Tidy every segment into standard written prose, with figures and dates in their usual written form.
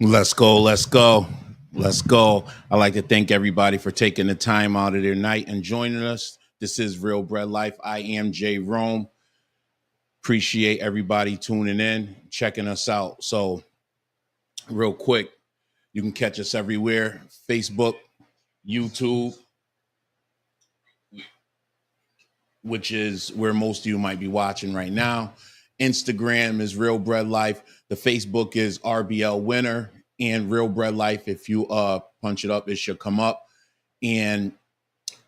Let's go. Let's go. Let's go. I'd like to thank everybody for taking the time out of their night and joining us. This is Real Bread Life. I am Jay Rome. Appreciate everybody tuning in, checking us out. So, real quick, you can catch us everywhere: Facebook, YouTube, which is where most of you might be watching right now. Instagram is Real Bread Life. The Facebook is RBL Winner and Real Bread Life. If you punch it up, it should come up. And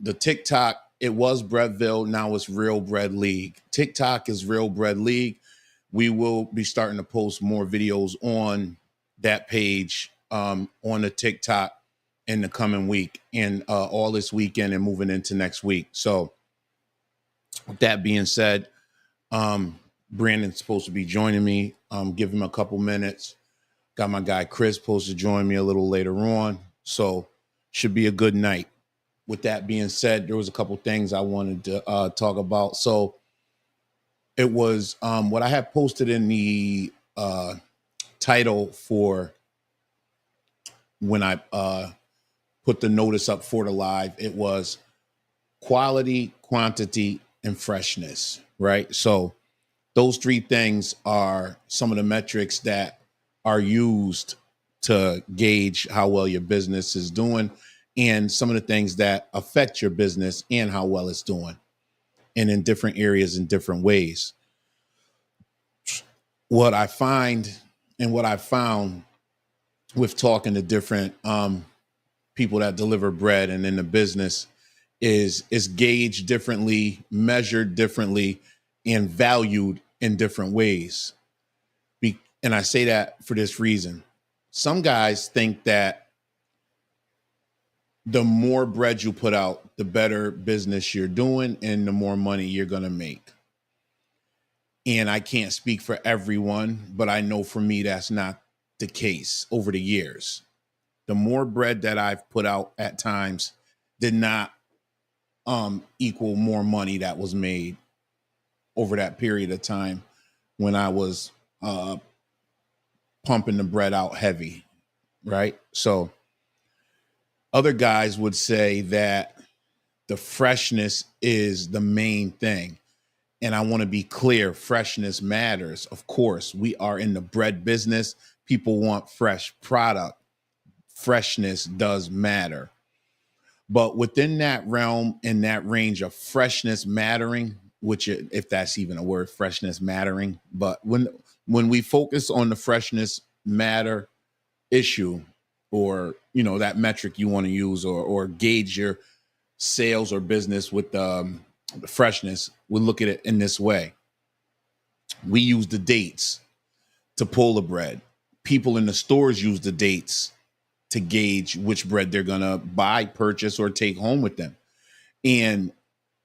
the TikTok, it was Breadville. Now it's Real Bread League. TikTok is Real Bread League. We will be starting to post more videos on that page on the TikTok in the coming week and all this weekend and moving into next week. So with that being said, Brandon's supposed to be joining me. Give him a couple minutes. Got my guy Chris supposed to join me a little later on. So should be a good night. With that being said, there was a couple things I wanted to talk about. So it was what I had posted in the title for when I put the notice up for the live. It was quality, quantity, and freshness, right? So those three things are some of the metrics that are used to gauge how well your business is doing and some of the things that affect your business and how well it's doing and in different areas in different ways. What I find and what I found with talking to different people that deliver bread and in the business is gauged differently, measured differently, and valued in different ways. And I say that for this reason. Some guys think that the more bread you put out, the better business you're doing and the more money you're going to make. And I can't speak for everyone, but I know for me, that's not the case over the years. The more bread that I've put out at times did not equal more money that was made over that period of time when I was pumping the bread out heavy, right? So other guys would say that the freshness is the main thing. And I want to be clear, freshness matters. Of course, we are in the bread business. People want fresh product. Freshness does matter. But within that realm, in that range of freshness mattering, which, if that's even a word, freshness mattering. But when we focus on the freshness matter issue, or that metric you want to use, or gauge your sales or business with the freshness, we'll look at it in this way. We use the dates to pull the bread. People in the stores use the dates to gauge which bread they're going to buy, purchase, or take home with them. And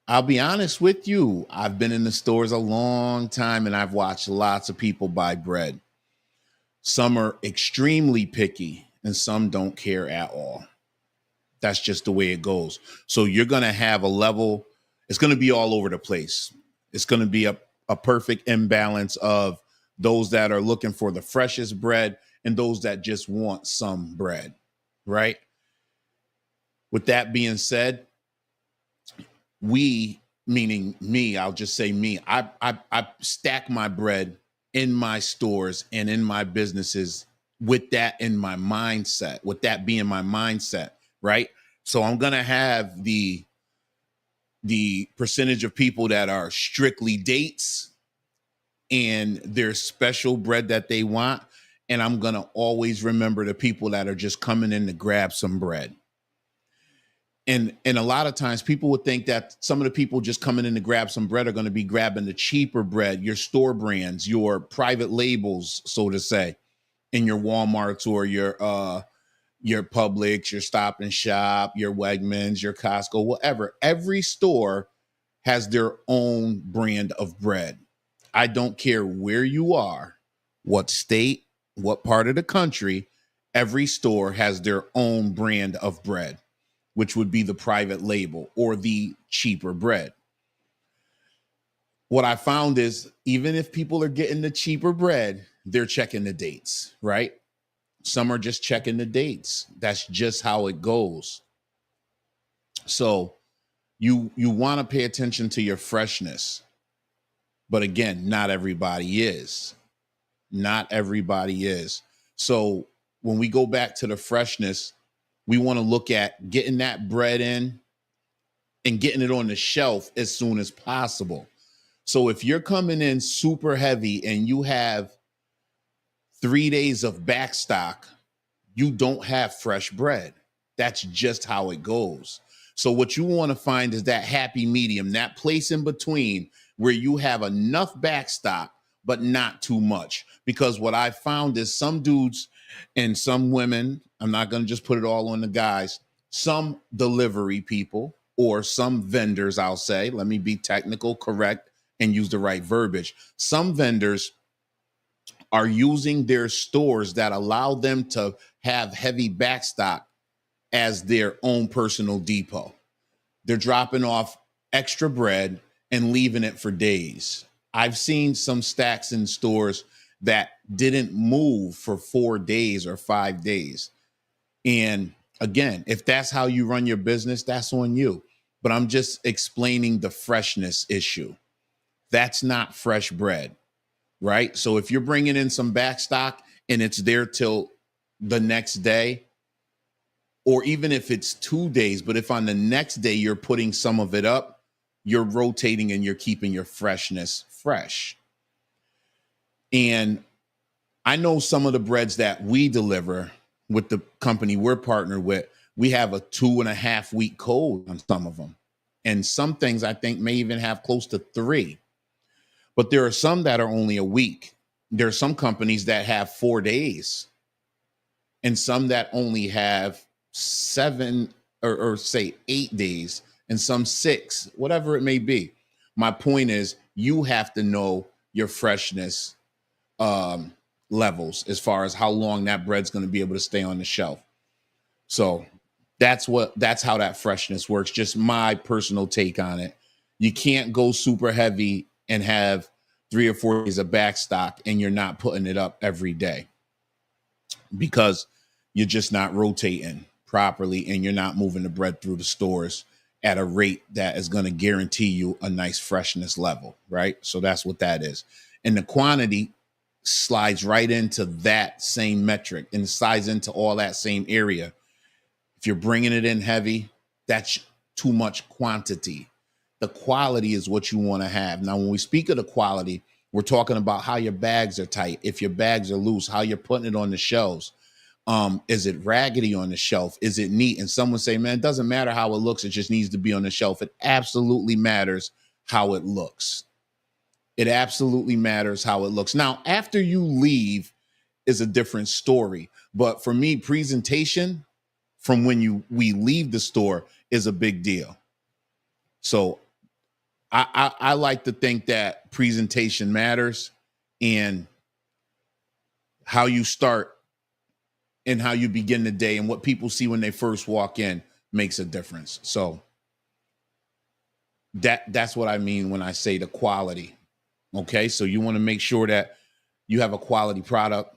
I'll be honest with you, I've been in the stores a long time and I've watched lots of people buy bread. Some are extremely picky and some don't care at all. That's just the way it goes. So you're going to have a level, it's going to be all over the place. It's going to be a perfect imbalance of those that are looking for the freshest bread and those that just want some bread, right? With that being said, we, meaning me, I'll just say me, I stack my bread in my stores and in my businesses with that in my mindset, with that being my mindset, right? So I'm going to have the percentage of people that are strictly dates and there's special bread that they want. And I'm going to always remember the people that are just coming in to grab some bread. And a lot of times people would think that some of the people just coming in to grab some bread are going to be grabbing the cheaper bread, your store brands, your private labels, so to say, in your Walmarts or your Publix, your Stop and Shop, your Wegmans, your Costco, whatever. Every store has their own brand of bread. I don't care where you are, what state, what part of the country, every store has their own brand of bread, which would be the private label or the cheaper bread. What I found is even if people are getting the cheaper bread, they're checking the dates, right? Some are just checking the dates. That's just how it goes. So you want to pay attention to your freshness. But again, not everybody is. Not everybody is. So when we go back to the freshness, we want to look at getting that bread in and getting it on the shelf as soon as possible. So if you're coming in super heavy and you have 3 days of back stock, you don't have fresh bread. That's just how it goes. So what you want to find is that happy medium, that place in between where you have enough back stock, but not too much. Because what I found is some dudes and some women, I'm not going to just put it all on the guys, some delivery people or some vendors, I'll say, let me be technical, correct, and use the right verbiage. Some vendors are using their stores that allow them to have heavy backstock as their own personal depot. They're dropping off extra bread and leaving it for days. I've seen some stacks in stores that didn't move for 4 days or 5 days. And again, if that's how you run your business, that's on you. But I'm just explaining the freshness issue. That's not fresh bread, right? So if you're bringing in some back stock and it's there till the next day, or even if it's 2 days, but if on the next day you're putting some of it up, you're rotating and you're keeping your freshness fresh. And I know some of the breads that we deliver with the company we're partnered with, we have a 2.5 week cold on some of them. And some things I think may even have close to 3. But there are some that are only a week. There are some companies that have 4 days and some that only have 7 or say 8 days and some 6, whatever it may be. My point is you have to know your freshness levels as far as how long that bread's going to be able to stay on the shelf. So that's how that freshness works. Just my personal take on it. You can't go super heavy and have 3 or 4 days of back stock and you're not putting it up every day because you're just not rotating properly and you're not moving the bread through the stores at a rate that is going to guarantee you a nice freshness level, right? So that's what that is. And the quantity slides right into that same metric and slides into all that same area. If you're bringing it in heavy, that's too much quantity. The quality is what you want to have. Now, when we speak of the quality, we're talking about how your bags are tight. If your bags are loose, how you're putting it on the shelves. Is it raggedy on the shelf? Is it neat? And someone say, man, it doesn't matter how it looks. It just needs to be on the shelf. It absolutely matters how it looks. It absolutely matters how it looks. Now, after you leave is a different story. But for me, presentation from when we leave the store is a big deal. So I like to think that presentation matters and how you start and how you begin the day and what people see when they first walk in makes a difference. So that's what I mean when I say the quality. Okay, so you want to make sure that you have a quality product,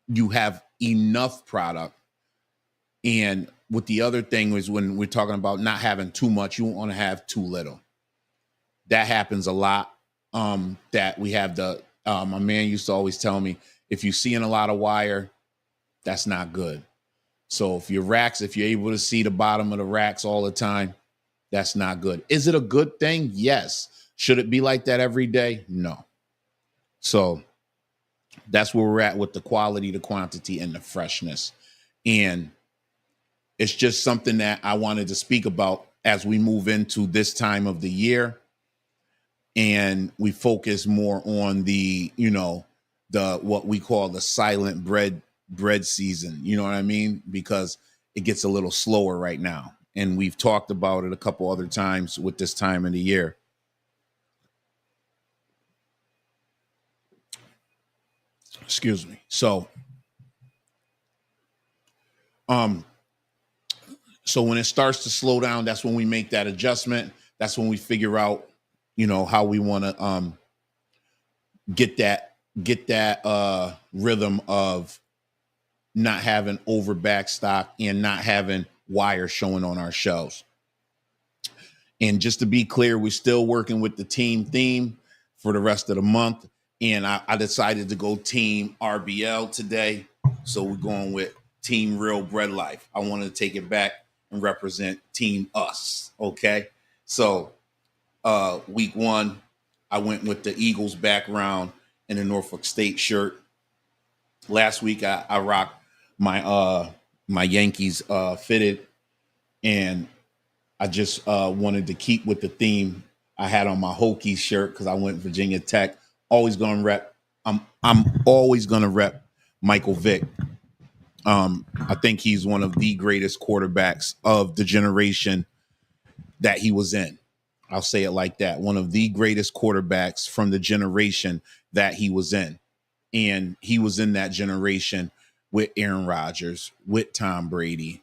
you have enough product. And with the other thing is when we're talking about not having too much, you want to have too little. That happens a lot. That we have my man used to always tell me, if you're seeing a lot of wire, that's not good. So if you're able to see the bottom of the racks all the time, that's not good. Is it a good thing? Yes. Should it be like that every day? No. So that's where we're at with the quality, the quantity, and the freshness. And it's just something that I wanted to speak about as we move into this time of the year. And we focus more on the what we call the silent bread season. You know what I mean? Because it gets a little slower right now. And we've talked about it a couple other times with this time of the year. Excuse me. So when it starts to slow down, that's when we make that adjustment. That's when we figure out, how we want to get that rhythm of not having over backstock and not having wire showing on our shelves. And just to be clear, we're still working with the team theme for the rest of the month. And I decided to go team RBL today. So we're going with Team Real Bread Life. I wanted to take it back and represent Team Us. Okay. So week one, I went with the Eagles background and the Norfolk State shirt. Last week I rocked my Yankees fitted, and I just wanted to keep with the theme I had on my Hokies shirt because I went Virginia Tech. Always gonna rep. I'm always gonna rep Michael Vick. I think he's one of the greatest quarterbacks of the generation that he was in. I'll say it like that. One of the greatest quarterbacks from the generation that he was in. And he was in that generation with Aaron Rodgers, with Tom Brady,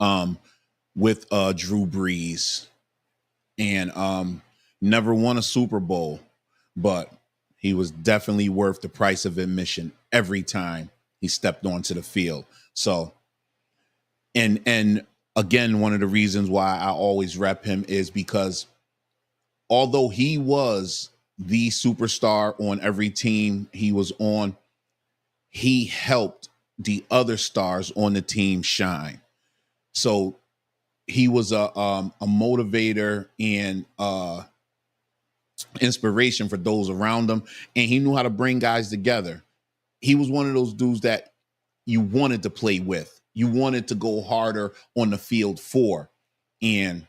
with Drew Brees, and never won a Super Bowl, but he was definitely worth the price of admission every time he stepped onto the field. So, and again, one of the reasons why I always rep him is because although he was the superstar on every team he was on, he helped the other stars on the team shine. So he was a motivator and inspiration for those around him, and he knew how to bring guys together. He was one of those dudes that you wanted to play with, you wanted to go harder on the field for, and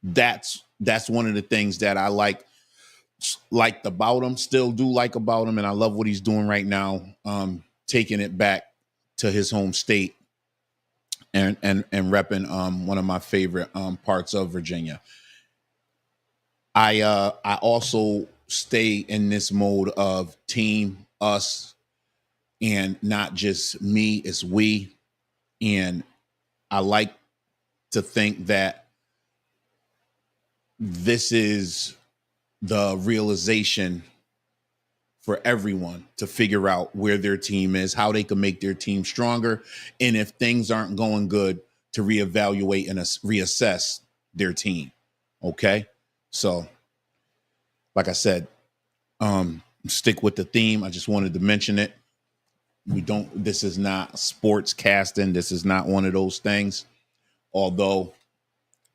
that's one of the things that I liked about him, still do like about him, and I love what he's doing right now, taking it back to his home state and repping one of my favorite parts of Virginia. I also stay in this mode of team us and not just me, it's we. And I like to think that this is the realization for everyone to figure out where their team is, how they can make their team stronger, and if things aren't going good, to reevaluate and reassess their team. Okay? So, like I said, stick with the theme. I just wanted to mention it. This is not sports casting. This is not one of those things. Although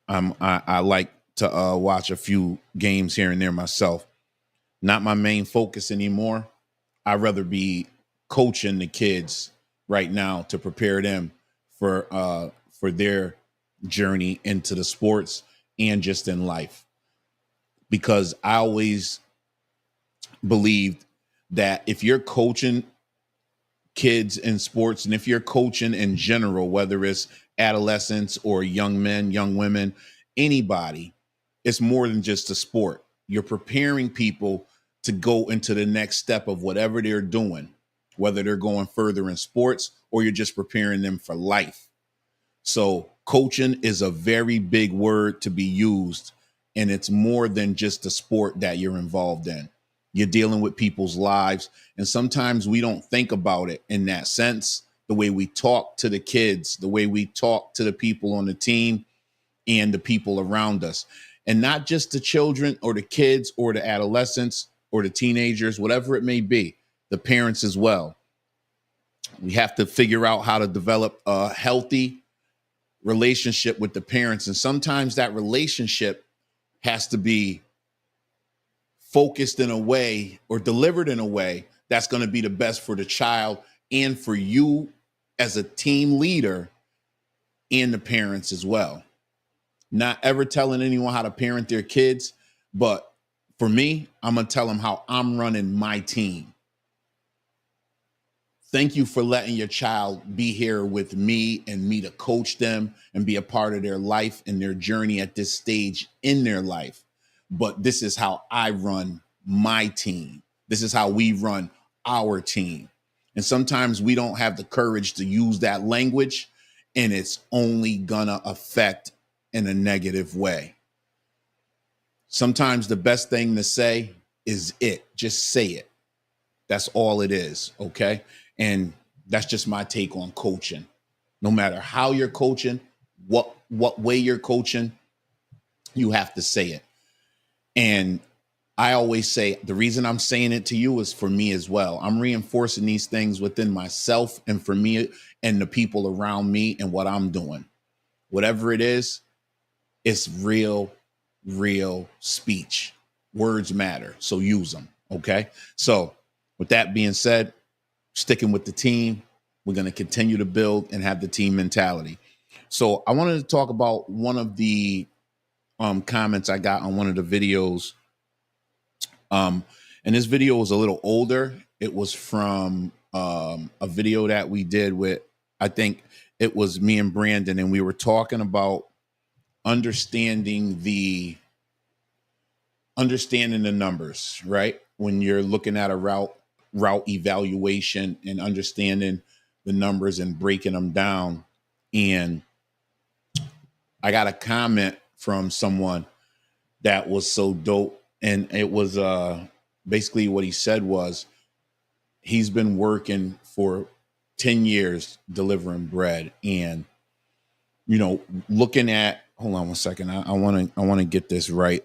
I like to watch a few games here and there myself. Not my main focus anymore. I'd rather be coaching the kids right now to prepare them for their journey into the sports and just in life. Because I always believed that if you're coaching kids in sports, and if you're coaching in general, whether it's adolescents or young men, young women, anybody, it's more than just a sport. You're preparing people to go into the next step of whatever they're doing, whether they're going further in sports or you're just preparing them for life. So coaching is a very big word to be used, and it's more than just the sport that you're involved in. You're dealing with people's lives, and sometimes we don't think about it in that sense. The way we talk to the kids, the way we talk to the people on the team and the people around us, and not just the children or the kids or the adolescents or the teenagers, whatever it may be, the parents as well. We have to figure out how to develop a healthy relationship with the parents. And sometimes that relationship has to be focused in a way or delivered in a way that's going to be the best for the child and for you as a team leader and the parents as well. Not ever telling anyone how to parent their kids, but for me, I'm going to tell them how I'm running my team. Thank you for letting your child be here with me and me to coach them and be a part of their life and their journey at this stage in their life. But this is how I run my team. This is how we run our team. And sometimes we don't have the courage to use that language, and it's only gonna affect in a negative way. Sometimes the best thing to say is it. Just say it. That's all it is, okay? And that's just my take on coaching. No matter how you're coaching, what way you're coaching, you have to say it. And I always say the reason I'm saying it to you is for me as well. I'm reinforcing these things within myself and for me and the people around me and what I'm doing. Whatever it is, it's real speech. Words matter. So use them. Okay. So with that being said, sticking with the team, we're going to continue to build and have the team mentality. So I wanted to talk about one of the comments I got on one of the videos. And this video was a little older. It was from a video that we did with, I think it was me and Brandon, and we were talking about understanding the numbers, right? When you're looking at a route evaluation and understanding the numbers and breaking them down. And I got a comment from someone that was so dope. And it was basically what he said was he's been working for 10 years delivering bread. And, looking at, hold on one second. I want to get this right.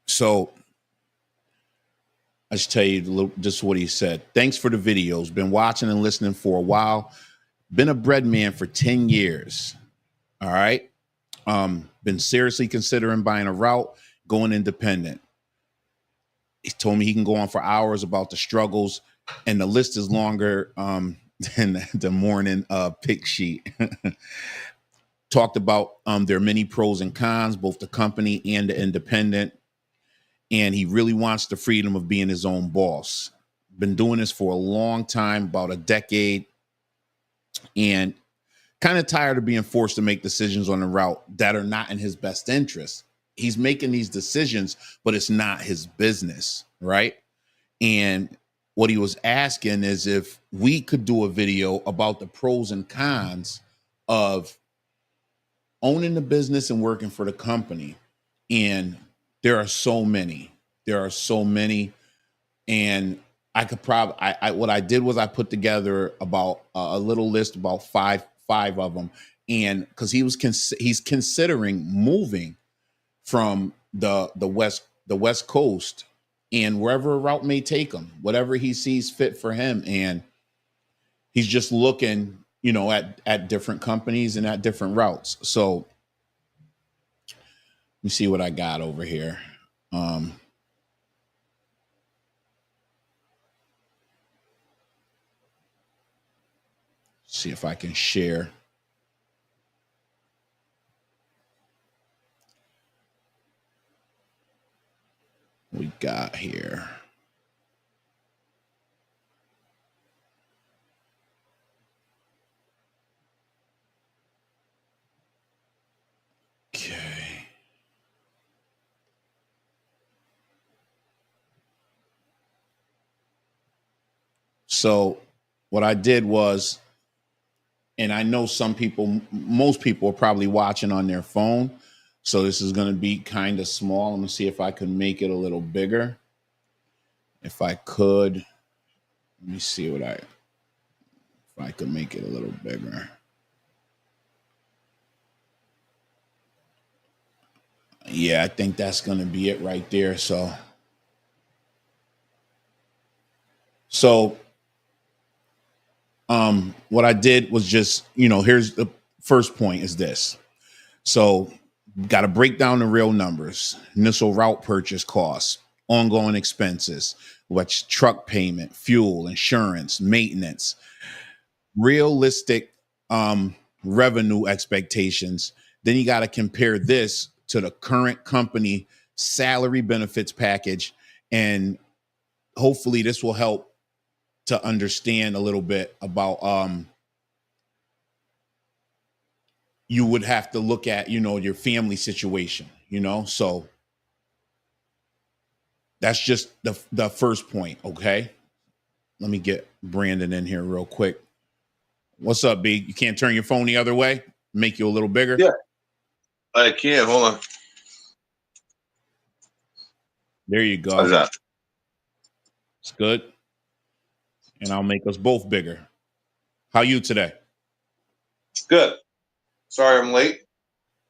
So I just tell you just what he said. Thanks for the videos. Been watching and listening for a while. Been a bread man for 10 years. All right. Been seriously considering buying a route, going independent. He told me he can go on for hours about the struggles, and the list is longer than the morning pick sheet. Talked about there are many pros and cons, both the company and the independent. And he really wants the freedom of being his own boss. Been doing this for a long time, about a decade, and kind of tired of being forced to make decisions on the route that are not in his best interest. He's making these decisions, but it's not his business, right? And what he was asking is if we could do a video about the pros and cons of owning the business and working for the company. And there are so many. And I could probably, what I did was I put together about a little list, about five of them. And because he's considering moving from the West Coast, and wherever a route may take him, whatever he sees fit for him. And he's just looking, at different companies and at different routes. So let me see what I got over here. See if I can share. We got here. Okay. So what I did was, and I know most people are probably watching on their phone. So this is going to be kind of small. I'm going to see if I can make it a little bigger. If I could, let me see if I could make it a little bigger. Yeah, I think that's going to be it right there. So what I did was just, here's the first point is this. So got to break down the real numbers: initial route purchase costs, ongoing expenses, which truck payment, fuel, insurance, maintenance, realistic revenue expectations. Then you got to compare this to the current company salary benefits package. And hopefully this will help to understand a little bit about you would have to look at, your family situation, so That's just the first point. Okay. Let me get Brandon in here real quick. What's up, B? You can't turn your phone the other way? Make you a little bigger? Yeah, I can. Hold on. There you go. How's that? It's good. And I'll make us both bigger. How you today? Good. Sorry I'm late.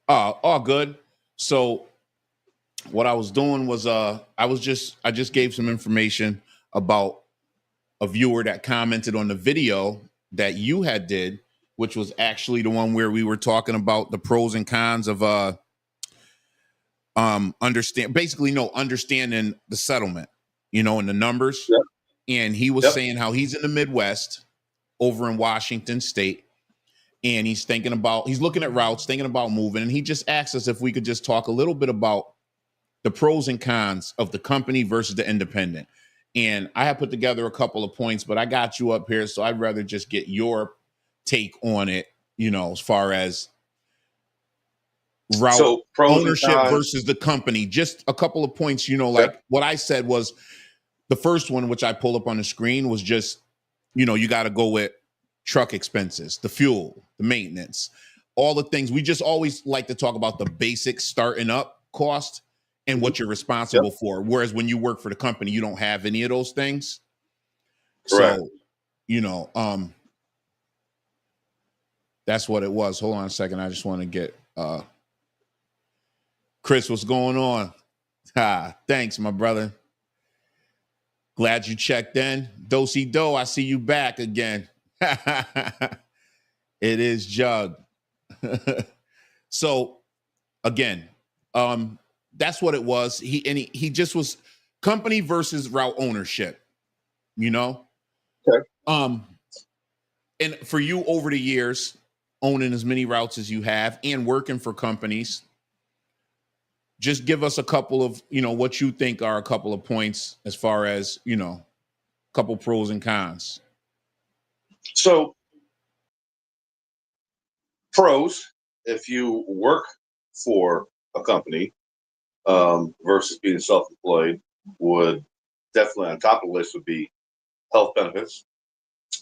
All good. So what I was doing was I just gave some information about a viewer that commented on the video that you had did, which was actually the one where we were talking about the pros and cons of understanding the settlement, and the numbers. Yep. And he was saying how he's in the Midwest over in Washington State, and he's looking at routes, thinking about moving, and he just asked us if we could just talk a little bit about the pros and cons of the company versus the independent. And I have put together a couple of points, but I got you up here, so I'd rather just get your take on it, as far as route ownership versus the company. Just a couple of points, like what I said was the first one, which I pull up on the screen, was just, you got to go with truck expenses, the fuel, the maintenance, all the things. We just always like to talk about the basic starting up cost and what you're responsible for. Whereas when you work for the company, you don't have any of those things. Correct. So, that's what it was. Hold on a second. I just want to get Chris, what's going on? Thanks, my brother. Glad you checked in. Do-si do, I see you back again. It is Jug. So again, that's what it was. He just was company versus route ownership, Okay. And for you over the years, owning as many routes as you have and working for companies, just give us a couple of, what you think are a couple of points as far as, a couple pros and cons. So pros, if you work for a company versus being self-employed, would definitely on top of the list would be health benefits,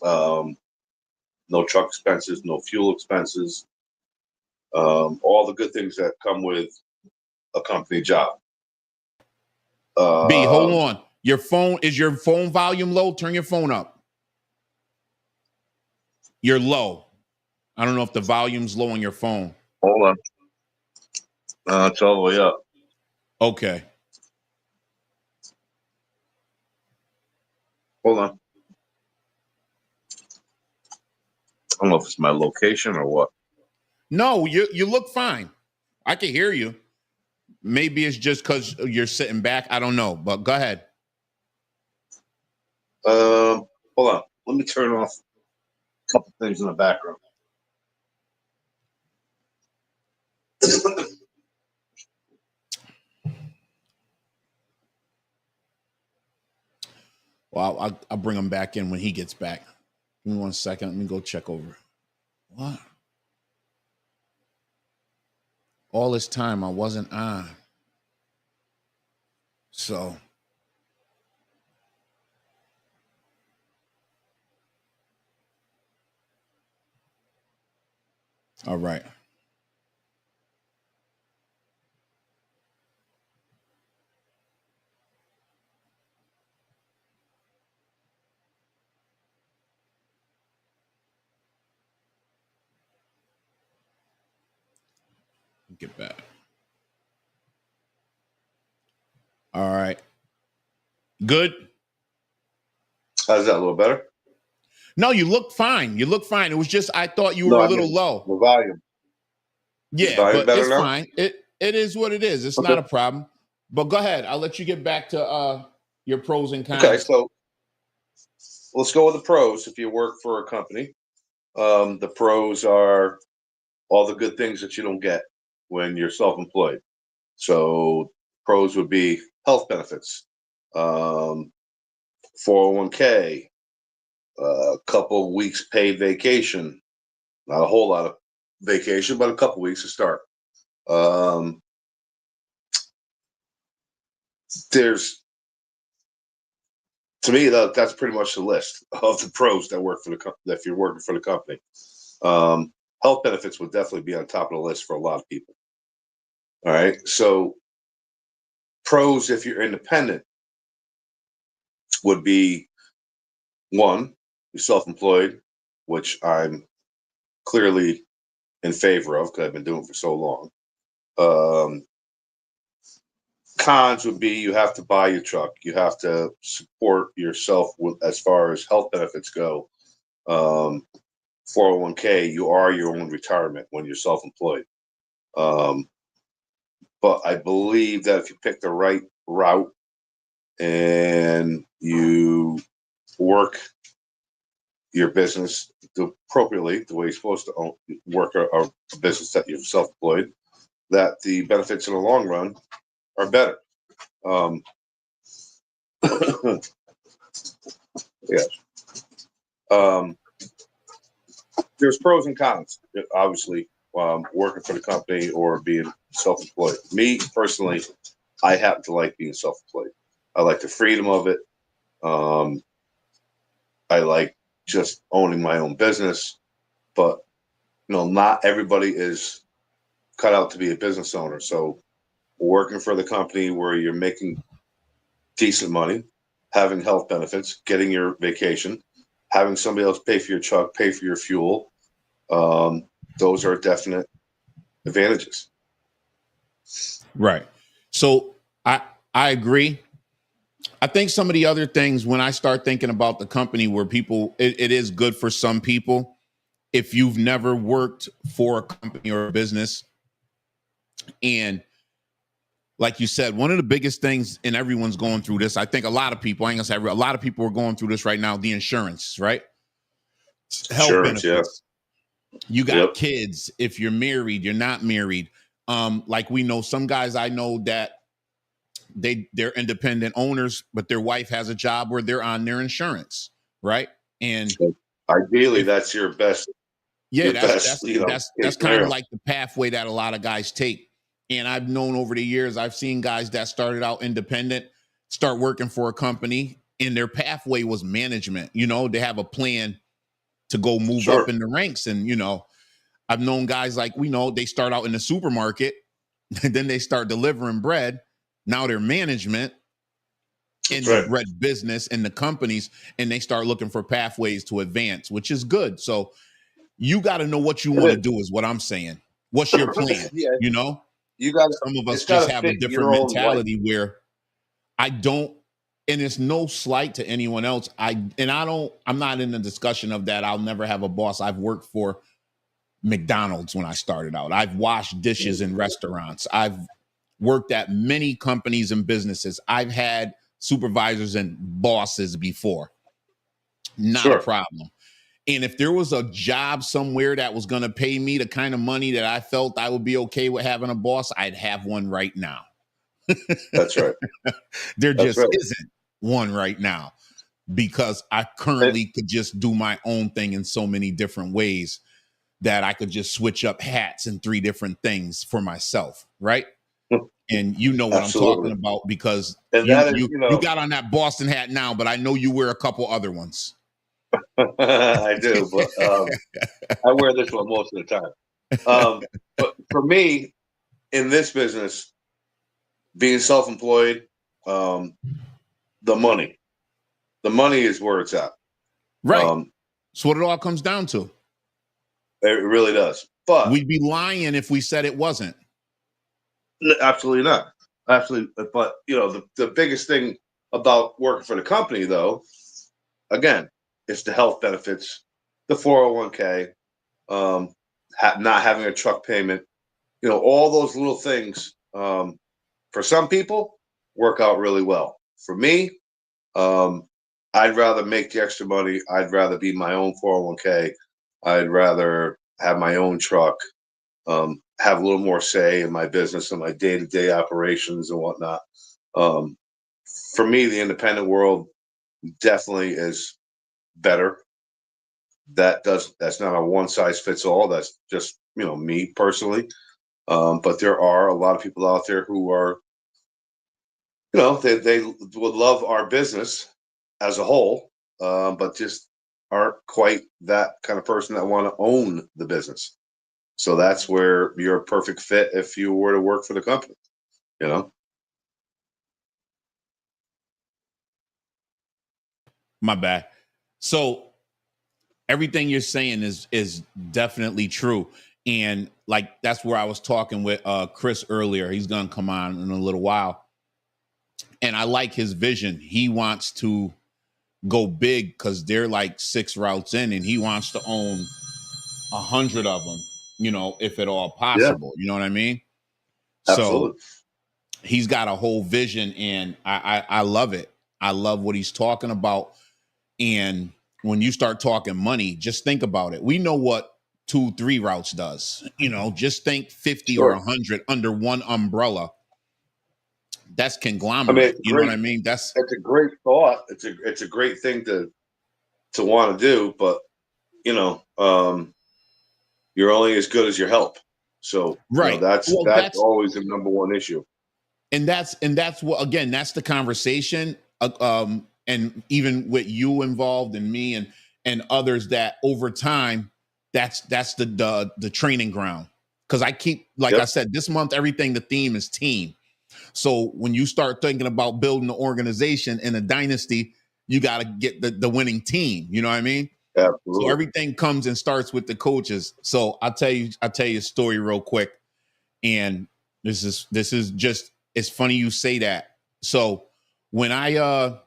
no truck expenses, no fuel expenses, all the good things that come with a company job. B, hold on. Is your phone volume low? Turn your phone up. You're low. I don't know if the volume's low on your phone. Hold on. It's all the way up. Okay. Hold on. I don't know if it's my location or what. No, you look fine. I can hear you. Maybe it's just because you're sitting back. I don't know, but go ahead. Hold on. Let me turn off a couple things in the background. Well, I'll bring him back in when he gets back. Give me 1 second. Let me go check over. What? All this time I wasn't on. So. All right. Get back. All right. Good. How's that? A little better? No, you look fine. You look fine. It was just I thought you were a little low. The volume. Yeah, but it's now? Fine. It is what it is. It's not a problem. But go ahead. I'll let you get back to your pros and cons. Okay, so let's go with the pros. If you work for a company, the pros are all the good things that you don't get when you're self-employed. So pros would be health benefits, 401k, a couple weeks paid vacation, not a whole lot of vacation, but a couple weeks to start. There's to me, that's pretty much the list of the pros that work for the if you're working for the company. Health benefits would definitely be on top of the list for a lot of people. All right. So pros, if you're independent, would be one, you're self-employed, which I'm clearly in favor of because I've been doing it for so long. Cons would be you have to buy your truck. You have to support yourself with, as far as health benefits go. 401k, you are your own retirement when you're self-employed. But I believe that if you pick the right route and you work your business appropriately, the way you're supposed to work a business that you're self-employed, that the benefits in the long run are better. Yes. There's pros and cons, obviously, working for the company or being self-employed. Me personally, I happen to like being self-employed. I like the freedom of it. I like just owning my own business, but not everybody is cut out to be a business owner. So working for the company where you're making decent money, having health benefits, getting your vacation, having somebody else pay for your truck, pay for your fuel, those are definite advantages. Right. So I agree. I think some of the other things when I start thinking about the company where people, it is good for some people. If you've never worked for a company or a business, and like you said, one of the biggest things, and everyone's going through this. I think a lot of people, I ain't gonna say a lot of people are going through this right now. The insurance, right? Health Insurance, yeah. benefits. You got Yep. kids. If you're married, you're not married. Like we know some guys I know that they're independent owners, but their wife has a job where they're on their insurance, right? And So ideally, that's your best, yeah, case that's kind of scenario. like the pathway that a lot of guys take. And I've known over the years, I've seen guys that started out independent, start working for a company, and their pathway was management. They have a plan to go move up Sure. in the ranks. And I've known guys like they start out in the supermarket, and then they start delivering bread. Now they're management in That's the right. bread business in the companies, and they start looking for pathways to advance, which is good. So you got to know what you want to do is what I'm saying. What's your plan? Yeah, You know, you got some of us it's got just to have a fit different your own life. mentality where I don't, and it's no slight to anyone else. I'm not in the discussion of that. I'll never have a boss. I've worked for McDonald's when I started out. I've washed dishes in restaurants. I've worked at many companies and businesses. I've had supervisors and bosses before. Not a Sure. problem. And if there was a job somewhere that was going to pay me the kind of money that I felt I would be okay with having a boss, I'd have one right now. That's right. There That's just right. isn't one right now because I And, currently could just do my own thing in so many different ways that I could just switch up hats and 3 different things for myself, right? And you know what I'm talking absolutely. about because And you that is, you you got on that Boston hat now, but I know you wear a couple other ones. I do, but I wear this one most of the time. But for me, in this business, being self-employed, um, the money, is where it's at. Right. So what it all comes down to. It really does. But We'd be lying if we said it wasn't. absolutely not. Absolutely. But the biggest thing about working for the company, though, again, it's the health benefits, the 401k, not having a truck payment. All those little things. For some people, work out really well. For me, I'd rather make the extra money. I'd rather be my own 401k. I'd rather have my own truck, have a little more say in my business and my day-to-day operations and whatnot. For me, the independent world definitely is better. That's not a one size fits all. That's just me personally. But there are a lot of people out there who are they would love our business, as a whole, but just aren't quite that kind of person that want to own the business. So that's where you're a perfect fit if you were to work for the company, you know? My bad. So everything you're saying is definitely true. And like that's where I was talking with Chris earlier. He's gonna come on in a little while. And I like his vision. He wants to go big because they're like 6 routes in, and he wants to own 100 of them, if at all Yeah, possible. You know what I mean? So absolutely. he's got a whole vision, and I love it. I love what he's talking about. And when you start talking money, just think about it. We know what 2, 3 routes does. Just think 50 or Sure. 100 under one umbrella. That's I mean, conglomerate. You know what I mean? That's it's a great thought. It's a great thing to want to do, but you know, you're only as good as your help. So, right. Well, that's always the number one issue. and that's what, again, that's the conversation, and even with you involved and me and others, that over time, that's the training ground. Because I keep, like I Yep. said, this month, everything, the theme is team. So when you start thinking about building an organization in a dynasty, you got to get the winning team. You know what I mean? So Absolutely. everything comes and starts with the coaches. So I'll tell you a story real quick. And this is just, it's funny you say that. So when I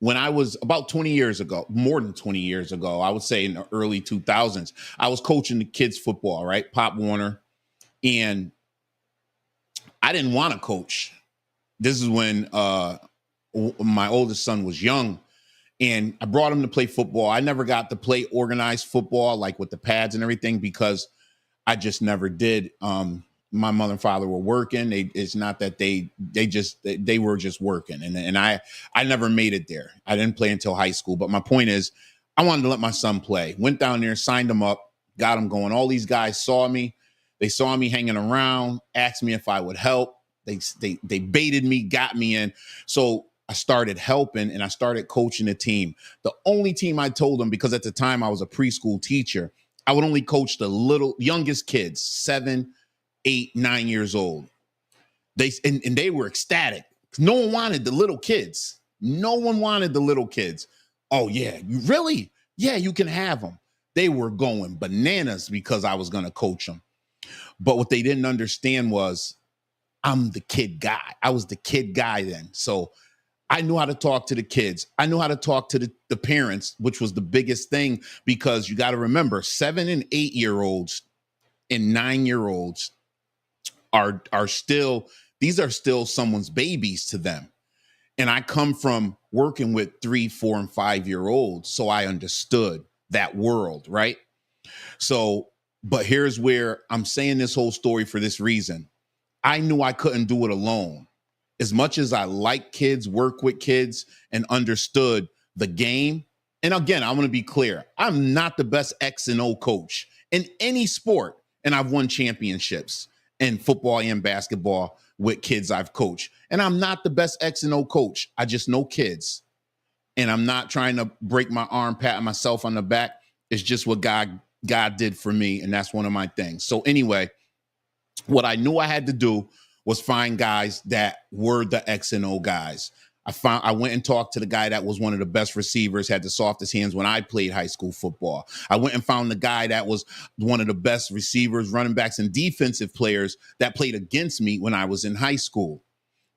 was about 20 years ago, more than 20 years ago, I would say in the early 2000s, I was coaching the kids football, right? Pop Warner. And I didn't want to coach. This is when my oldest son was young, and I brought him to play football. I never got to play organized football, like with the pads and everything, because I just never did. My mother and father were working. It's not that they were just working, and I never made it there. I didn't play until high school. But my point is, I wanted to let my son play. Went down there, signed him up, got him going. All these guys saw me. They saw me hanging around, asked me if I would help. They baited me, got me in. So I started helping, and I started coaching the team. The only team I told them, because at the time I was a preschool teacher, I would only coach the youngest kids, 7, 8, 9 years old. And they were ecstatic. No one wanted the little kids. No one wanted the little kids. Oh yeah, you really? Yeah, you can have them. They were going bananas because I was going to coach them. But what they didn't understand was I'm the kid guy. I was the kid guy then. So I knew how to talk to the kids. I knew how to talk to the parents, which was the biggest thing, because you got to remember 7 and 8 year olds and 9 year olds are still, these are still someone's babies to them. And I come from working with 3, 4, and 5 year olds. So I understood that world, right? So, but here's where I'm saying this whole story for this reason. I knew I couldn't do it alone. As much as I like kids, work with kids, and understood the game. And again, I want to be clear. I'm not the best X and O coach in any sport. And I've won championships in football and basketball with kids I've coached. And I'm not the best X and O coach. I just know kids. And I'm not trying to break my arm, patting myself on the back. It's just what God did for me. And that's one of my things. So anyway, what I knew I had to do was find guys that were the X and O guys. I went and talked to the guy that was one of the best receivers, had the softest hands when I played high school football. I went and found the guy that was one of the best receivers, running backs, and defensive players that played against me when I was in high school.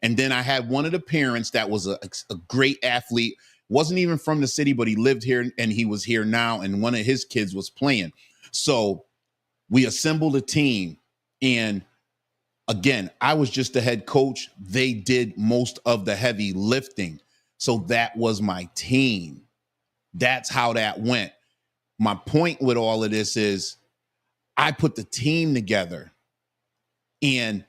And then I had one of the parents that was a great athlete, wasn't even from the city, but he lived here and he was here now, and one of his kids was playing. So we assembled a team, and again, I was just the head coach. They did most of the heavy lifting. So that was my team. That's how that went. My point with all of this is I put the team together, and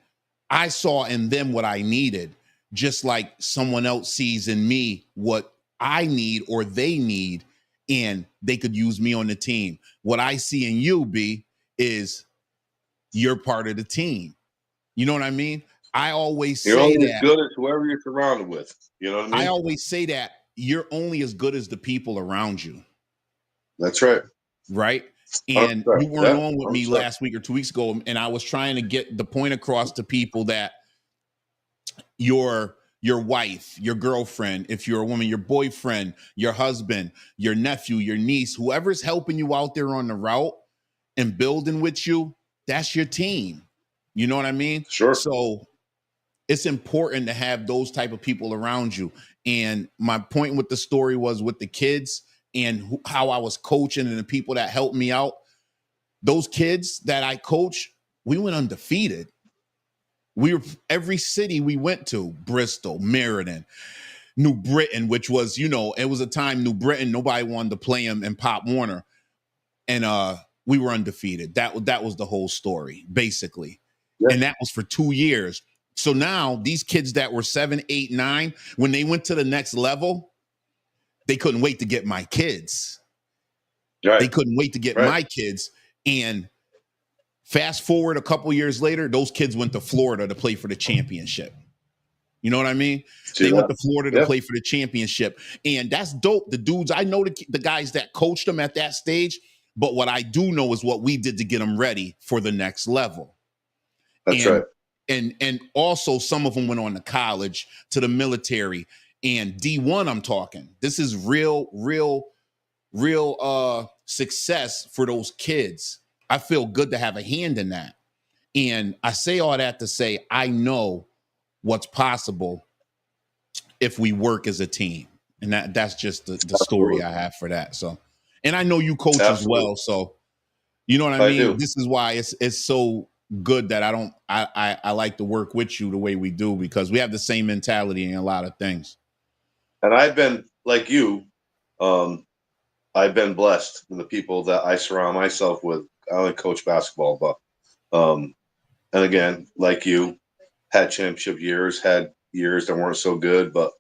I saw in them what I needed, just like someone else sees in me what I need or they need, and they could use me on the team. What I see in you, B, is you're part of the team. You know what I mean? I always You're say only as that. good as whoever you're surrounded with. You know what I I mean? always say that you're only as good as the people around you. That's right. Right. And 100%. you weren't Yeah, on with me 100%. last week or 2 weeks ago, and I was trying to get the point across to people that your wife, your girlfriend, if you're a woman, your boyfriend, your husband, your nephew, your niece, whoever's helping you out there on the route and building with you, that's your team. You know what I mean? Sure. So it's important to have those type of people around you. And my point with the story was with the kids and how I was coaching and the people that helped me out. Those kids that I coach, we went undefeated. We were every city we went to, Bristol, Meriden, New Britain, which was, it was a time New Britain, nobody wanted to play him in Pop Warner. And we were undefeated. That was the whole story, basically. Yeah. And that was for 2 years. So now these kids that were 7, 8, 9, when they went to the next level, they couldn't wait to get my kids. Right. They couldn't wait to get my kids. And fast forward a couple years later, those kids went to Florida to play for the championship. You know what I mean? They went to Florida to play for the championship. And that's dope. The dudes, I know the guys that coached them at that stage, but what I do know is what we did to get them ready for the next level. That's right. And also some of them went on to college, to the military, and D1 I'm talking. This is real success for those kids. I feel good to have a hand in that. And I say all that to say I know what's possible if we work as a team. And that's just the story I have for that. So, and I know you coach as well. So, you know what I mean? This is why it's so good that I like to work with you the way we do, because we have the same mentality in a lot of things. And I've been like you, I've been blessed with the people that I surround myself with. I only coach basketball, but and again, like you, had championship years, had years that weren't so good, but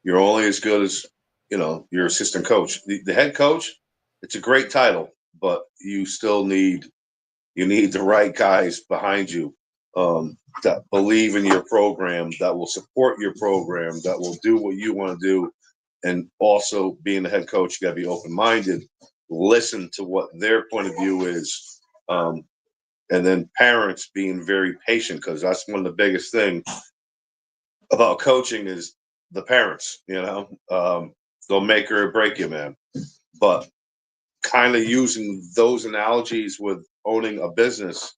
you're only as good as your assistant coach. The head coach, it's a great title, but you still need the right guys behind you that believe in your program, that will support your program, that will do what you want to do. And also, being the head coach, you got to be open-minded, listen to what their point of view is, and then parents being very patient, because that's one of the biggest things about coaching is the parents. They'll make or break you, man. But kind of using those analogies with owning a business,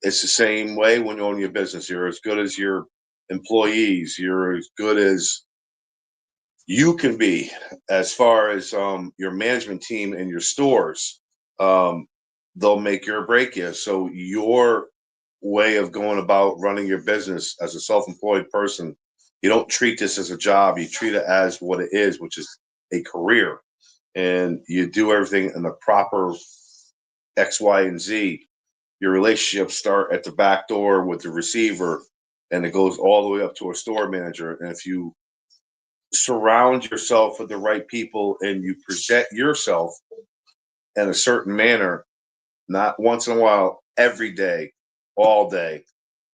it's the same way when you own your business. You're as good as your employees. You're as good as you can be as far as your management team and your stores. They'll make or break you. So your way of going about running your business as a self-employed person, you don't treat this as a job. You treat it as what it is, which is a career. And you do everything in the proper X, Y, and Z. Your relationships start at the back door with the receiver, and it goes all the way up to a store manager. And if you surround yourself with the right people and you present yourself in a certain manner, not once in a while, every day, all day,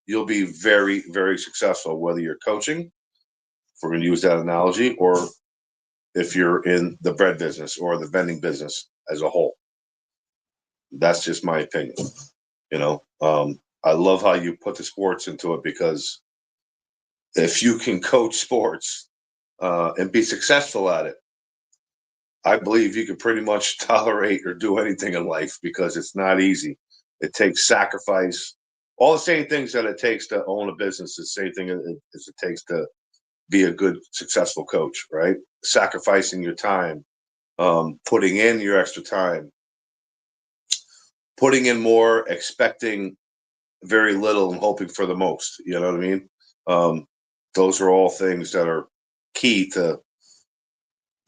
you'll be very, very successful, whether you're coaching, if we're going to use that analogy, or if you're in the bread business or the vending business as a whole. That's just my opinion. I love how you put the sports into it, because if you can coach sports and be successful at it, I believe you can pretty much tolerate or do anything in life, because it's not easy. It takes sacrifice. All the same things that it takes to own a business, the same thing as it takes to be a good, successful coach, right? Sacrificing your time, putting in your extra time, putting in more, expecting very little and hoping for the most. You know what I mean? Those are all things that are key to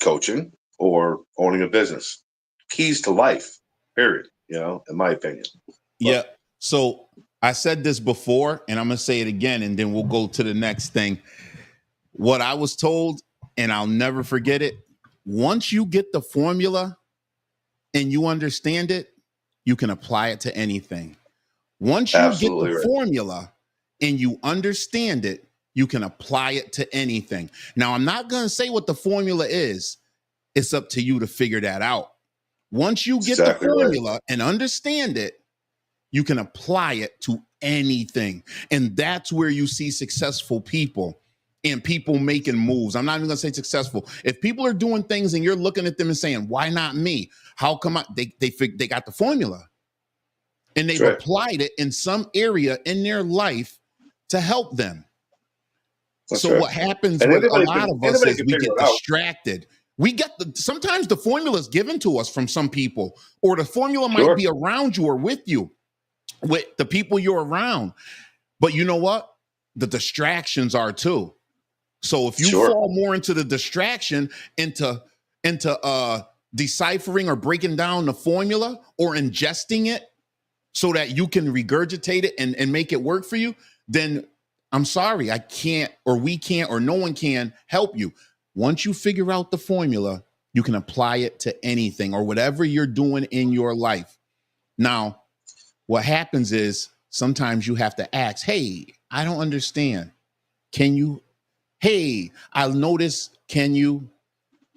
coaching or owning a business. Keys to life, period, in my opinion. Yeah. So I said this before, and I'm going to say it again, and then we'll go to the next thing. What I was told, and I'll never forget it, once you get the formula and you understand it, you can apply it to anything. Once you get the formula and you understand it, you can apply it to anything. Now, I'm not going to say what the formula is. It's up to you to figure that out. Once you get Exactly the right. formula and understand it, you can apply it to anything. And that's where you see successful people and people making moves. I'm not even going to say successful. If people are doing things and you're looking at them and saying, why not me? How come they got the formula and they've That's right. applied it in some area in their life to help them. That's So right. what happens And with a lot of us anybody is can we figure get it out. distracted. We get sometimes the formula is given to us from some people, or the formula might Sure. be around you or with you, with the people you're around. But you know what? The distractions are too. So if you Sure. fall more into the distraction, into deciphering or breaking down the formula or ingesting it so that you can regurgitate it and make it work for you, then I'm sorry, I can't, or we can't, or no one can help you. Once you figure out the formula, you can apply it to anything or whatever you're doing in your life. Now, what happens is sometimes you have to ask, hey, I don't understand. Can you? Hey, I'll notice. Can you?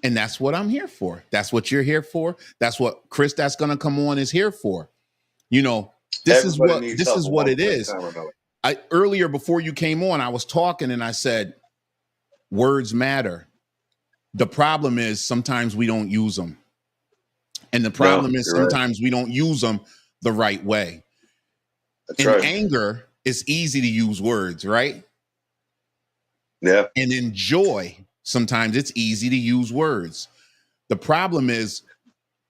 And that's what I'm here for. That's what you're here for. That's what Chris that's going to come on is here for. You know, Everybody needs this help is at what one it point in is. time or another. Earlier before you came on, I was talking and I said, words matter. The problem is sometimes we don't use them. And the problem is You're right. sometimes we don't use them the right way. That's In right. anger, it's easy to use words, right? Yeah. And in joy, sometimes it's easy to use words. The problem is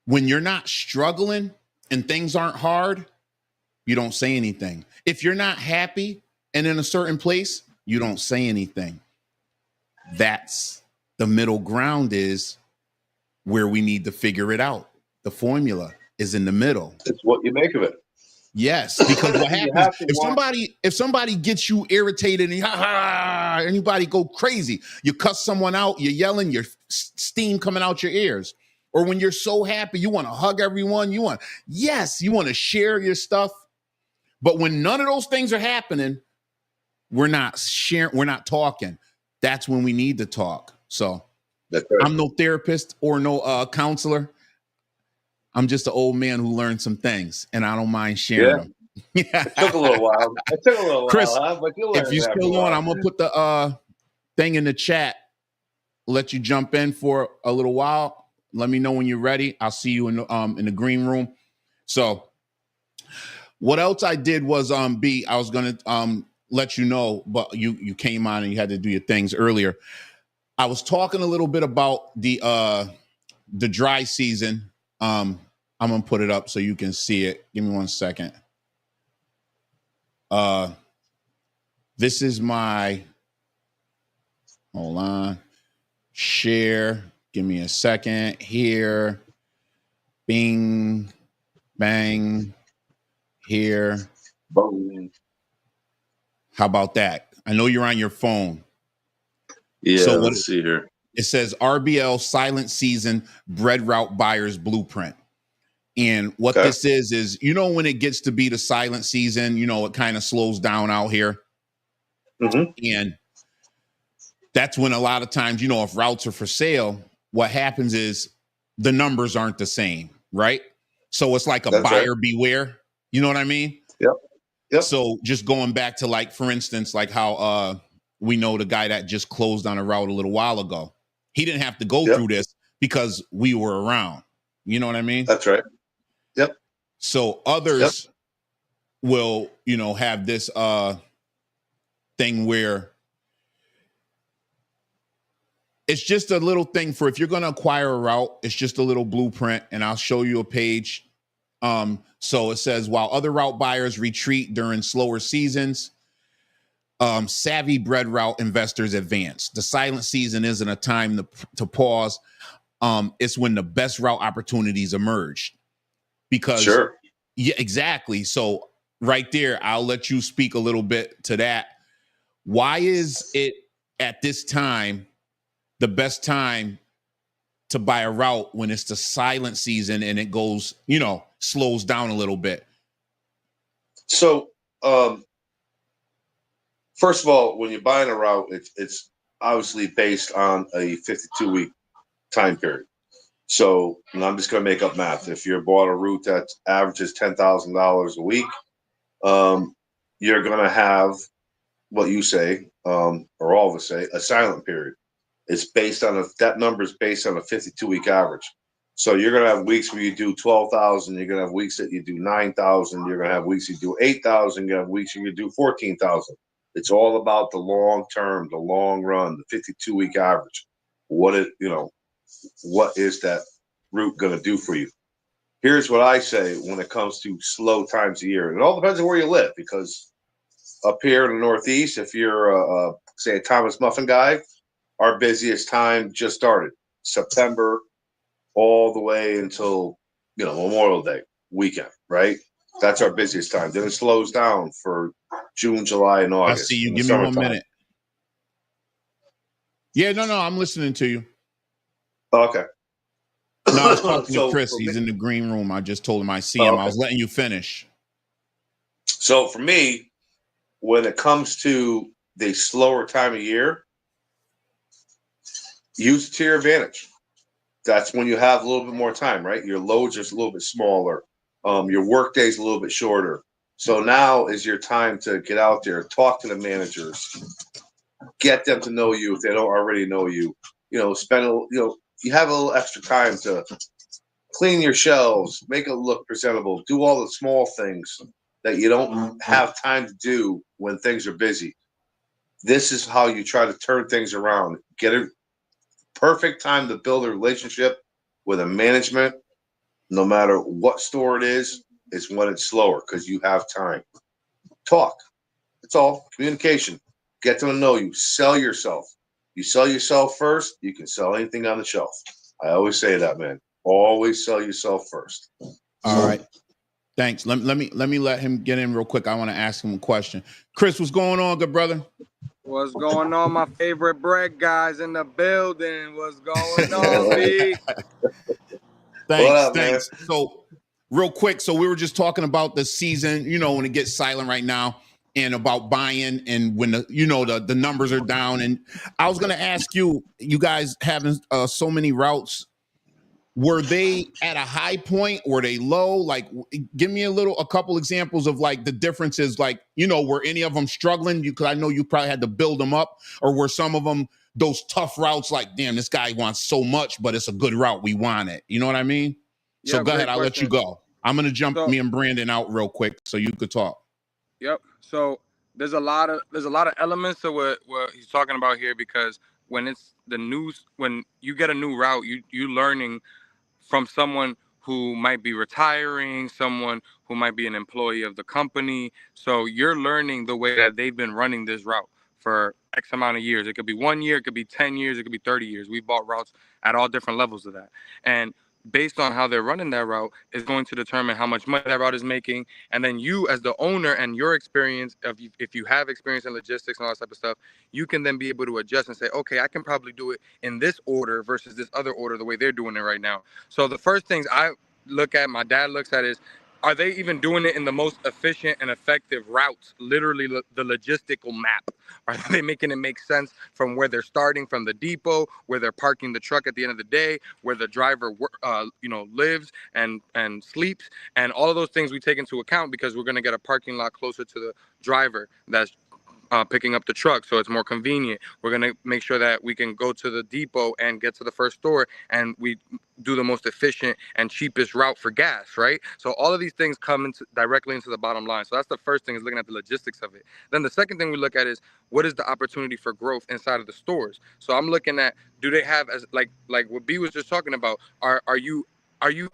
when you're not struggling and things aren't hard, you don't say anything. If you're not happy and in a certain place, you don't say anything. That's the middle ground is where we need to figure it out. The formula is in the middle. It's what you make of it. Yes, because what You happens have to want. if somebody gets you irritated and anybody go crazy, you cuss someone out, you're yelling, your steam coming out your ears. Or when you're so happy, you want to hug everyone, you want to share your stuff. But when none of those things are happening, we're not sharing, we're not talking. That's when we need to talk. So That's right. I'm no therapist or no counselor. I'm just an old man who learned some things, and I don't mind sharing them. It took a little while. Chris, But you'll learn if you're after a still on, while. I'm gonna put the thing in the chat. Let you jump in for a little while. Let me know when you're ready. I'll see you in the green room. So, what else I did was I was gonna let you know, but you came on and you had to do your things earlier. I was talking a little bit about the dry season. I'm gonna put it up so you can see it. Give me 1 second. This is my, hold on, share. Give me a second here. Bing, bang, here. Boom. How about that? I know you're on your phone. Yeah, So let's see here. It says RBL Silent Season Bread Route Buyers Blueprint. And what this is, you know, when it gets to be the silent season, you know, it kind of slows down out here. Mm-hmm. And that's when a lot of times, you know, if routes are for sale, what happens is the numbers aren't the same, right? So it's like a buyer beware. You know what I mean? Yep. So just going back to, like, for instance, like how we know the guy that just closed on a route a little while ago. He didn't have to go through this because we were around. You know what I mean? That's right. Yep. So others will, you know, have this thing where it's just a little thing for if you're going to acquire a route, it's just a little blueprint, and I'll show you a page. So it says, while other route buyers retreat during slower seasons, savvy bread route investors advance. The silent season isn't a time to pause. It's when the best route opportunities emerge. Because yeah, exactly. So right there, I'll let you speak a little bit to that. Why is it at this time the best time to buy a route when it's the silent season and it goes, you know, slows down a little bit? So First of all, when you're buying a route, it's obviously based on a 52-week time period. So, and I'm just going to make up math. If you're bought a route that averages $10,000 a week, you're going to have what you say, or all of us say, a silent period. It's based on that number is based on a 52-week average. So you're going to have weeks where you do 12,000. You're going to have weeks that you do 9,000. You're going to have weeks you do 8,000. You have weeks you do 14,000. It's all about the long term, the long run, the 52-week average. What is that route going to do for you? Here's what I say when it comes to slow times of year. It all depends on where you live, because up here in the Northeast, if you're say a Thomas Muffin guy, our busiest time just started September all the way until Memorial Day weekend, right? That's our busiest time. Then it slows down for June, July, and I see August you. in the Give me 1 summertime. minute. Yeah, no, I'm listening to you. Okay. No, I was talking to So Chris. for He's me, in the green room. I just told him I see him. I okay. was letting you finish. So for me, when it comes to the slower time of year, use it to your advantage. That's when you have a little bit more time, right? Your loads are a little bit smaller. Your work day's a little bit shorter. So now is your time to get out there, talk to the managers, get them to know you if they don't already know you. Spend you have a little extra time to clean your shelves, make it look presentable, do all the small things that you don't have time to do when things are busy. This is how you try to turn things around. Get a perfect time to build a relationship with a management, no matter what store it is when it's slower, because you have time. Talk. It's all communication. Get them to know you. Sell yourself. You sell yourself first, you can sell anything on the shelf. I always say that, man. Always sell yourself first. All right. Thanks. Let him get in real quick. I want to ask him a question. Chris, what's going on, good brother? What's going on, my favorite bread guys in the building? What's going on, B? What up, man? Thanks. So, real quick, so we were just talking about the season, when it gets silent right now, and about buying, and when the numbers are down. And I was going to ask you guys having so many routes, were they at a high point? Were they low? Like, give me a couple examples of like the differences. Like, were any of them struggling? Because I know you probably had to build them up, or were some of them those tough routes? Like, damn, this guy wants so much, but it's a good route. We want it. You know what I mean? So Yep, go ahead. great I'll let you question. go. I'm gonna jump So, me and Brandon out real quick so you could talk. yep. So there's a lot of elements to what he's talking about here, because when it's the news, when you get a new route, you learning from someone who might be retiring, someone who might be an employee of the company. So you're learning the way that they've been running this route for X amount of years. It could be 1 year, it could be 10 years, it could be 30 years. We bought routes at all different levels of that. And based on how they're running that route is going to determine how much money that route is making. And then you as the owner and your experience of, if you have experience in logistics and all that type of stuff, you can then be able to adjust and say, okay, I can probably do it in this order versus this other order, the way they're doing it right now. So the first things I look at, my dad looks at, is, are they even doing it in the most efficient and effective routes? Literally, the logistical map. Are they making it make sense from where they're starting from the depot, where they're parking the truck at the end of the day, where the driver, lives and sleeps, and all of those things we take into account, because we're going to get a parking lot closer to the driver that's picking up the truck, so it's more convenient. We're going to make sure that we can go to the depot and get to the first store, and we do the most efficient and cheapest route for gas, right? So all of these things come directly into the bottom line. So that's the first thing, is looking at the logistics of it. Then the second thing we look at is, what is the opportunity for growth inside of the stores? So I'm looking at, do they have, as like what B was just talking about, are you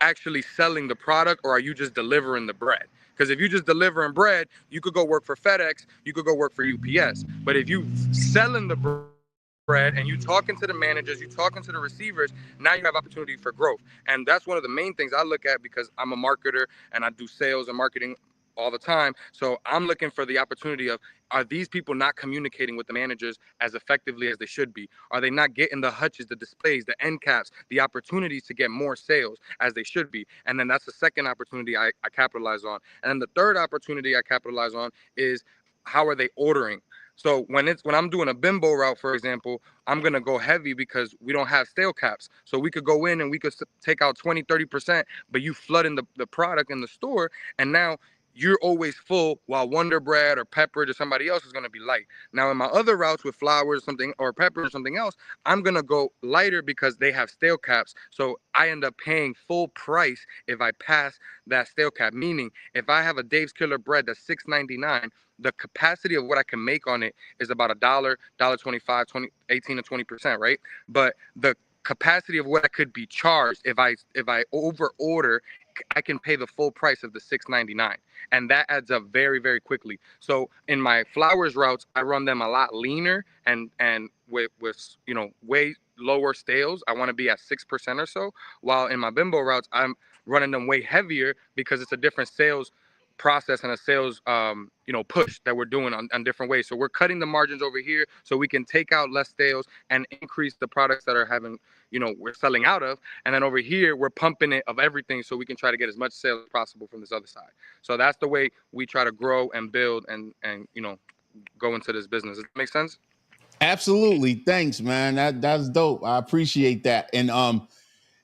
actually selling the product, or are you just delivering the bread? Because if you just delivering bread, you could go work for FedEx, you could go work for UPS. But if you selling the bread and you talking to the managers, you talking to the receivers, now you have opportunity for growth. And that's one of the main things I look at, because I'm a marketer and I do sales and marketing all the time. So I'm looking for the opportunity of, are these people not communicating with the managers as effectively as they should be? Are they not getting the hutches, the displays, the end caps, the opportunities to get more sales as they should be? And then that's the second opportunity I capitalize on. And then the third opportunity I capitalize on is, how are they ordering? So when I'm doing a bimbo route, for example, I'm gonna go heavy because we don't have stale caps. So we could go in and we could take out 20, 30%, but you flood in the product in the store, and now you're always full, while Wonder Bread or Pepperidge or somebody else is gonna be light. Now in my other routes with flowers, something or pepper or something else, I'm gonna go lighter because they have stale caps. So I end up paying full price if I pass that stale cap. Meaning, if I have a Dave's Killer Bread that's $6.99, the capacity of what I can make on it is about $1, 20, 18 to 20%, right? But the capacity of what I could be charged if I over order, I can pay the full price of the $6.99, and that adds up very, very quickly. So in my flowers routes, I run them a lot leaner and with way lower stales. I want to be at 6% or so. While in my bimbo routes, I'm running them way heavier because it's a different sales process and a sales push that we're doing on different ways. So we're cutting the margins over here so we can take out less sales and increase the products that are having we're selling out of, and then over here we're pumping it of everything so we can try to get as much sales as possible from this other side. So that's the way we try to grow and build and go into this business. Does that make sense? Absolutely. Thanks, man. That's dope. I appreciate that. And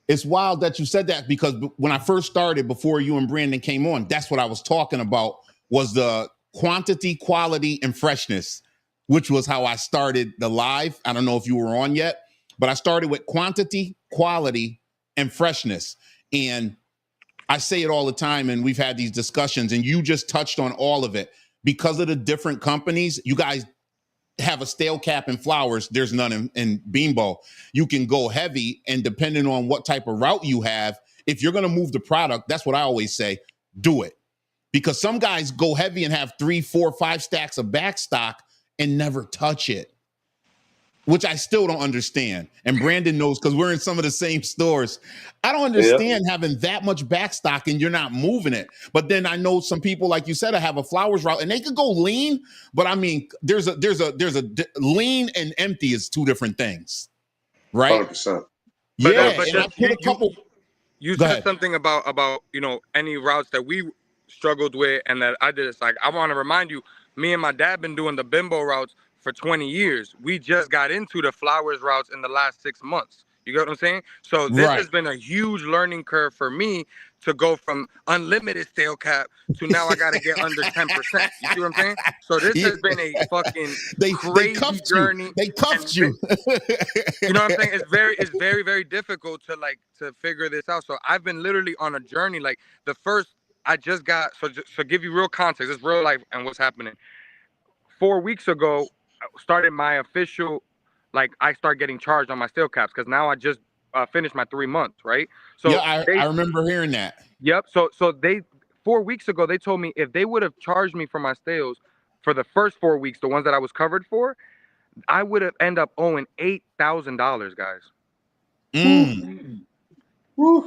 it's wild that you said that, because when I first started, before you and Brandon came on, that's what I was talking about, was the quantity, quality, and freshness, which was how I started the live. I don't know if you were on yet, but I started with quantity, quality, and freshness. And I say it all the time, and we've had these discussions, and you just touched on all of it. Because of the different companies, you guys have a stale cap in flowers, there's none in Bimbo. You can go heavy, and depending on what type of route you have, if you're going to move the product, that's what I always say, do it. Because some guys go heavy and have 3, 4, 5 stacks of back stock and never touch it, which I still don't understand. And Brandon knows, because we're in some of the same stores. I don't understand having that much back stock and you're not moving it. But then I know some people, like you said, I have a flowers route and they could go lean, but I mean, there's a lean and empty is two different things, right? 100%. Yeah, But and I put a couple. You Go said ahead. something about any routes that we struggled with and that I did. It's like, I want to remind you, me and my dad been doing the bimbo routes for 20 years. We just got into the flowers routes in the last 6 months. You get what I'm saying? So this Right. has been a huge learning curve for me to go from unlimited stale cap to now I got to get under 10%. You see what I'm saying? So this Yeah. has been a fucking They crazy cuffed journey. you. They cuffed you. You know what I'm saying? It's very, very difficult to figure this out. So I've been literally on a journey. Like I just got, so give you real context. It's real life and what's happening. 4 weeks ago, I started my official, like I start getting charged on my steel caps because now I just finished my 3 months, right? So Yeah, I remember hearing that. Yep. So they 4 weeks ago they told me if they would have charged me for my stales for the first 4 weeks, the ones that I was covered for, I would have end up owing $8,000, guys.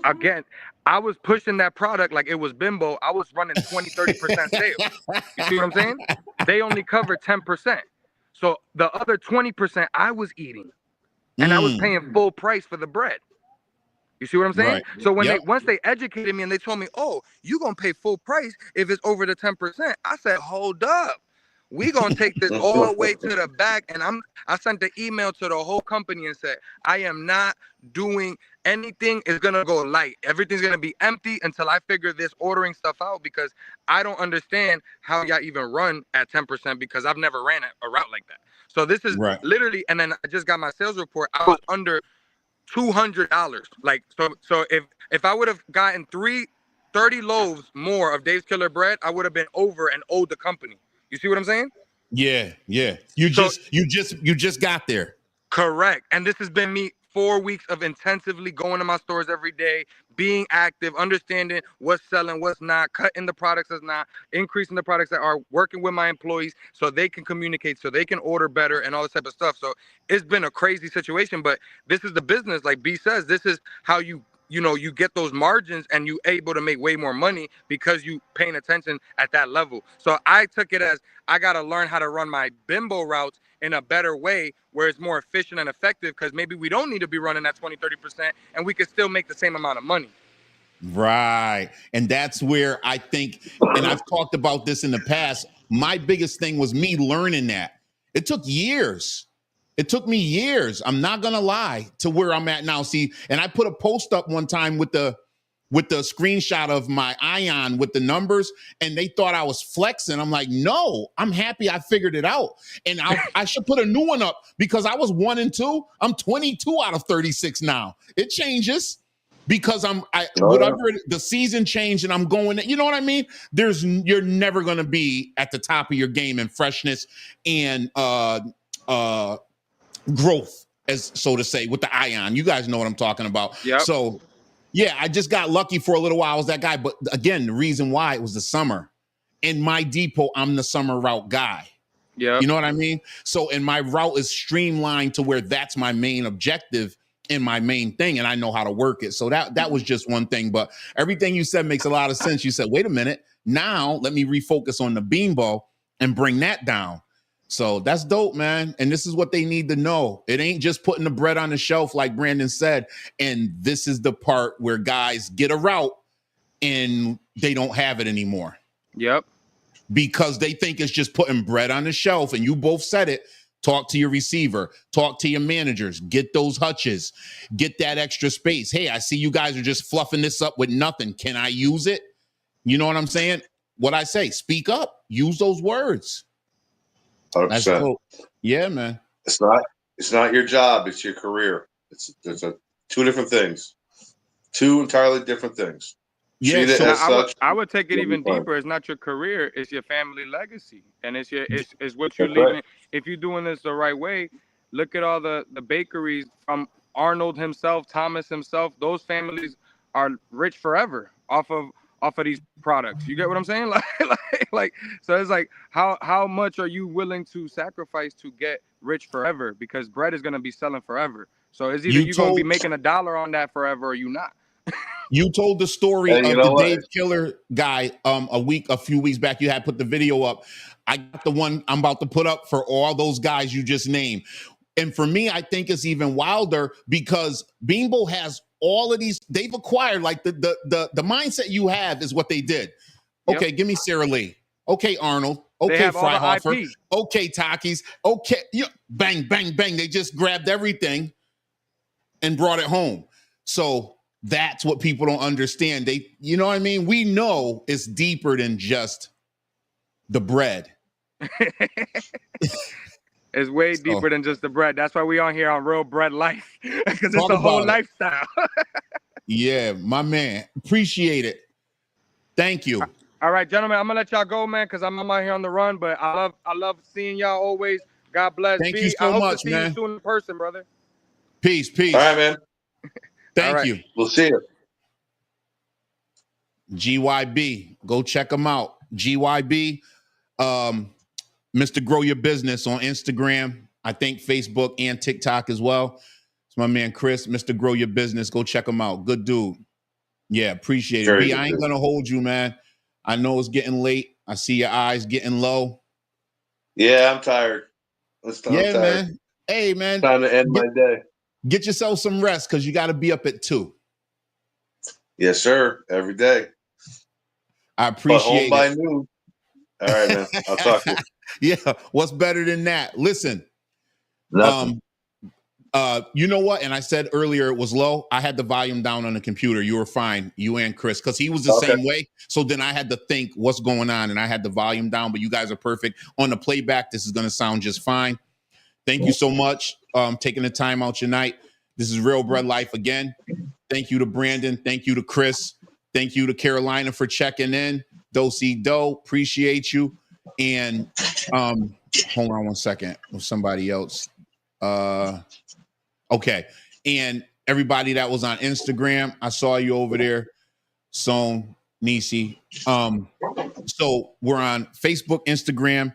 Again, I was pushing that product like it was bimbo. I was running 20, 30% sales. You see what I'm saying? They only covered 10%. So the other 20% I was eating. And I was paying full price for the bread. You see what I'm saying? Right. So Yep. once they educated me and they told me, oh, you're gonna pay full price if it's over the 10%, I said, hold up. We gonna take this all the way to the back. And I sent the email to the whole company and said, I am not doing anything. Is gonna go light. Everything's gonna be empty until I figure this ordering stuff out, because I don't understand how y'all even run at 10%, because I've never ran a route like that. So this is Right. literally, and then I just got my sales report. I was under $200. Like, so if I would have gotten 30 loaves more of Dave's Killer Bread, I would have been over and owed the company. You see what I'm saying? Yeah. You just got there. Correct. And this has been me 4 weeks of intensively going to my stores every day, being active, understanding what's selling, what's not, cutting the products that's not, increasing the products that are, working with my employees so they can communicate, so they can order better and all this type of stuff. So it's been a crazy situation, but this is the business. Like B says, this is how you get those margins and you able to make way more money because you paying attention at that level. So I took it as I got to learn how to run my bimbo routes in a better way where it's more efficient and effective, because maybe we don't need to be running at 20-30% and we could still make the same amount of money. Right. And that's where I think, and I've talked about this in the past, my biggest thing was me learning that. It took years. It took me years. I'm not gonna lie to where I'm at now. See, and I put a post up one time with the screenshot of my ion with the numbers, and they thought I was flexing. I'm like, no, I'm happy I figured it out. And I should put a new one up because I was 1 and 2. I'm 22 out of 36 now. It changes because whatever the season changed and I'm going, you know what I mean? You're never gonna be at the top of your game in freshness and growth, as so to say, with the ion. You guys know what I'm talking about. Yep. So yeah, I just got lucky for a little while. I was that guy. But again, the reason why, it was the summer. In my depot, I'm the summer route guy. Yeah. You know what I mean? So, and my route is streamlined to where that's my main objective and my main thing, and I know how to work it. So that was just one thing. But everything you said makes a lot of sense. You said, wait a minute, now let me refocus on the beanbo and bring that down. So that's dope, man. And this is what they need to know. It ain't just putting the bread on the shelf, like Brandon said. And this is the part where guys get a route and they don't have it anymore. Yep. Because they think it's just putting bread on the shelf. And you both said it. Talk to your receiver, talk to your managers, get those hutches, get that extra space. Hey, I see you guys are just fluffing this up with nothing. Can I use it? You know what I'm saying? What I say, speak up, use those words. 100%. That's cool. Yeah, man. It's not your job. It's your career. It's two different things, two entirely different things. Yeah, Treat it as such. I would take it even fun. deeper. It's not your career; it's your family legacy, and it's what you're That's leaving. right. If you're doing this the right way, look at all the bakeries from Arnold himself, Thomas himself. Those families are rich forever off of these products. You get what I'm saying? Like so it's like how much are you willing to sacrifice to get rich forever? Because bread is gonna be selling forever. So it's either you're gonna be making $1 on that forever or you not. You told the story of the Dave Killer guy a few weeks back. You had put the video up. I got the one I'm about to put up for all those guys you just named. And for me, I think it's even wilder because Beanbo has all of these. They've acquired, like the mindset you have is what they did. Yep. Okay, give me Sara Lee. Okay, Arnold. Okay, Freihofer. Okay, Takis. Okay, bang, bang, bang. They just grabbed everything and brought it home. So that's what people don't understand. You know what I mean? We know it's deeper than just the bread. It's way deeper than just the bread. That's why we on here on Real Bread Life, because it's a whole lifestyle. Yeah, my man. Appreciate it. Thank you. All right, gentlemen, I'm gonna let y'all go, man, because I'm out here on the run. But I love seeing y'all always. God bless. Thank you so much, man. I hope to see you soon in person, brother. Peace. All right, man. Thank you. We'll see you. GYB. Go check them out. GYB. Mr. Grow Your Business on Instagram. I think Facebook and TikTok as well. It's my man Chris, Mr. Grow Your Business. Go check him out. Good dude. Yeah, appreciate it. B, I ain't gonna hold you, man. I know it's getting late. I see your eyes getting low. Yeah, I'm tired. I'm tired. Man. Hey, man. Time to end my day. Get yourself some rest because you got to be up at 2. Yes, sir. Every day. I appreciate it. By noon. All right, man. I'll talk to you. Yeah. What's better than that? Listen. Nothing. You know what? And I said earlier it was low. I had the volume down on the computer. You were fine. You and Chris, because he was the same way. So then I had to think what's going on, and I had the volume down. But you guys are perfect on the playback. This is going to sound just fine. Thank you so much. Taking the time out your night. This is Real Bread Life again. Thank you to Brandon. Thank you to Chris. Thank you to Carolina for checking in. Do. Appreciate you. And hold on one second with somebody else. Okay. And everybody that was on Instagram, I saw you over there. Son, Nisi. So we're on Facebook, Instagram.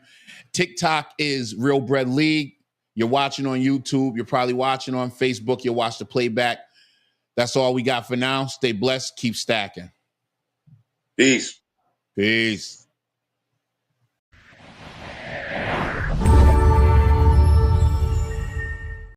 TikTok is Real Bread League. You're watching on YouTube. You're probably watching on Facebook. You'll watch the playback. That's all we got for now. Stay blessed. Keep stacking. Peace. Peace.